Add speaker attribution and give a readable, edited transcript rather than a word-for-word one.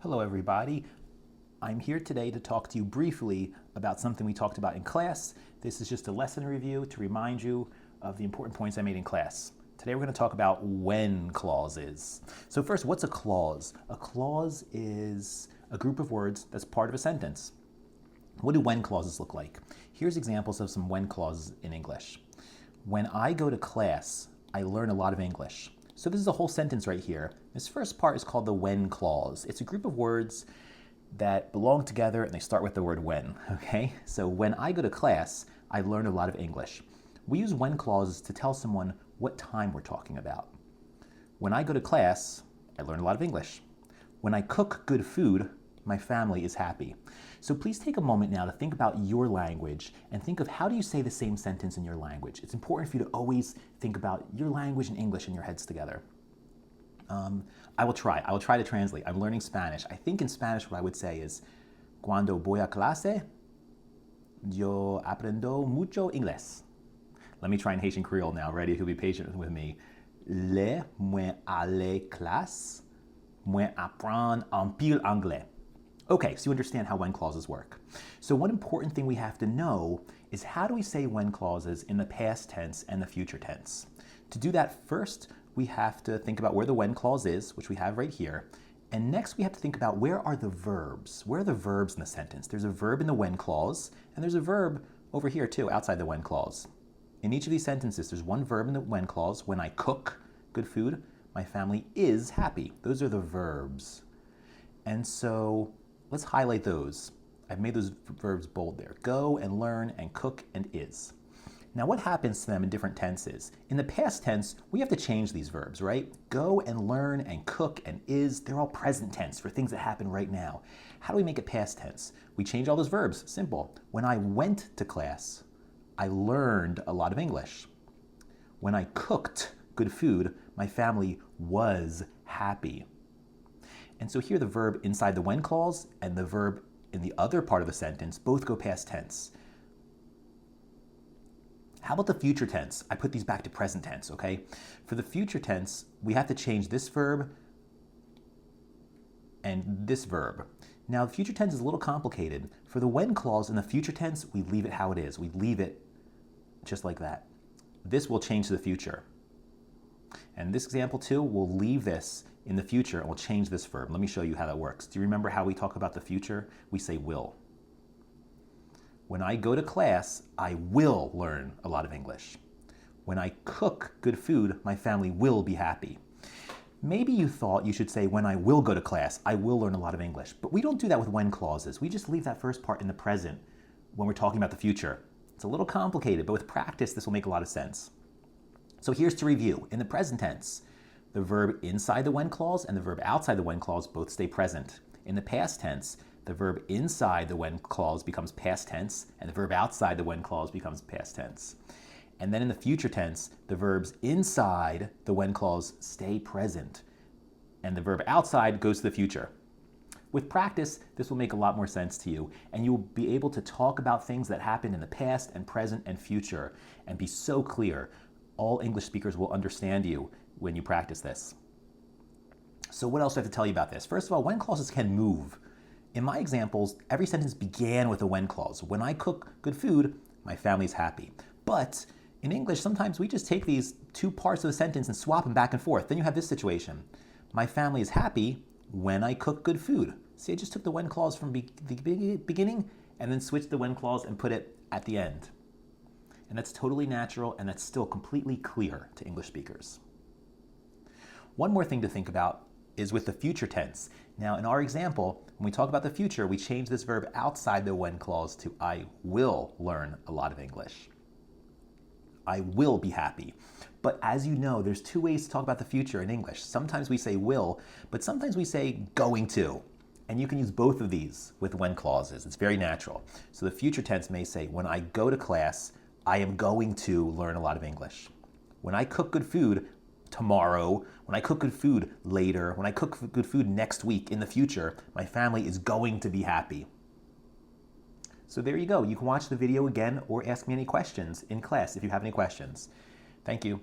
Speaker 1: Hello everybody. I'm here today to talk to you briefly about something we talked about in class. This is just a lesson review to remind you of the important points I made in class. Today we're going to talk about when clauses. So first, what's a clause? A clause is a group of words that's part of a sentence. What do when clauses look like? Here's examples of some when clauses in English. When I go to class, I learn a lot of English. So this is a whole sentence right here. This first part is called the when clause. It's a group of words that belong together and they start with the word when, okay? So when I go to class, I learn a lot of English. We use when clauses to tell someone what time we're talking about. When I go to class, I learn a lot of English. When I cook good food, my family is happy. So please take a moment now to think about your language and think of how do you say the same sentence in your language. It's important for you to always think about your language and English in your heads together. I will try to translate. I'm learning Spanish. I think in Spanish what I would say is, cuando voy a clase, yo aprendo mucho inglés. Let me try in Haitian Creole now. Ready? Who'll be patient with me? Le moi aller classe, moi apprendre un pile anglais. Okay, so you understand how when clauses work. So one important thing we have to know is how do we say when clauses in the past tense and the future tense? To do that, first we have to think about where the when clause is, which we have right here. And next we have to think about where are the verbs? Where are the verbs in the sentence? There's a verb in the when clause, and there's a verb over here too, outside the when clause. In each of these sentences, there's one verb in the when clause. When I cook good food, my family is happy. Those are the verbs. And so let's highlight those. I've made those verbs bold there. Go and learn and cook and is. Now what happens to them in different tenses? In the past tense, we have to change these verbs, right? Go and learn and cook and is, they're all present tense for things that happen right now. How do we make it past tense? We change all those verbs, simple. When I went to class, I learned a lot of English. When I cooked good food, my family was happy. And so here the verb inside the when clause and the verb in the other part of the sentence both go past tense. How about the future tense? I put these back to present tense, okay? For the future tense, we have to change this verb and this verb. Now, the future tense is a little complicated. For the when clause in the future tense, we leave it how it is. We leave it just like that. This will change to the future. And this example too, we'll leave this in the future and we'll change this verb. Let me show you how that works. Do you remember how we talk about the future? We say will. When I go to class, I will learn a lot of English. When I cook good food, my family will be happy. Maybe you thought you should say, when I will go to class, I will learn a lot of English. But we don't do that with when clauses. We just leave that first part in the present when we're talking about the future. It's a little complicated, but with practice, this will make a lot of sense. So here's to review. In the present tense, the verb inside the when clause and the verb outside the when clause both stay present. In the past tense, the verb inside the when clause becomes past tense, and the verb outside the when clause becomes past tense. And then in the future tense, the verbs inside the when clause stay present, and the verb outside goes to the future. With practice, this will make a lot more sense to you, and you'll be able to talk about things that happened in the past and present and future, and be so clear. All English speakers will understand you when you practice this. So what else do I have to tell you about this? First of all, when clauses can move. In my examples, every sentence began with a when clause. When I cook good food, my family's happy. But in English, sometimes we just take these two parts of the sentence and swap them back and forth. Then you have this situation. My family is happy when I cook good food. See, I just took the when clause from the beginning and then switched the when clause and put it at the end. And that's totally natural, and that's still completely clear to English speakers. One more thing to think about is with the future tense. Now, in our example, when we talk about the future, we change this verb outside the when clause to I will learn a lot of English. I will be happy. But as you know, there's two ways to talk about the future in English. Sometimes we say will, but sometimes we say going to. And you can use both of these with when clauses. It's very natural. So the future tense may say, when I go to class, I am going to learn a lot of English. When I cook good food tomorrow, when I cook good food later, when I cook good food next week in the future, my family is going to be happy. So there you go. You can watch the video again or ask me any questions in class if you have any questions. Thank you.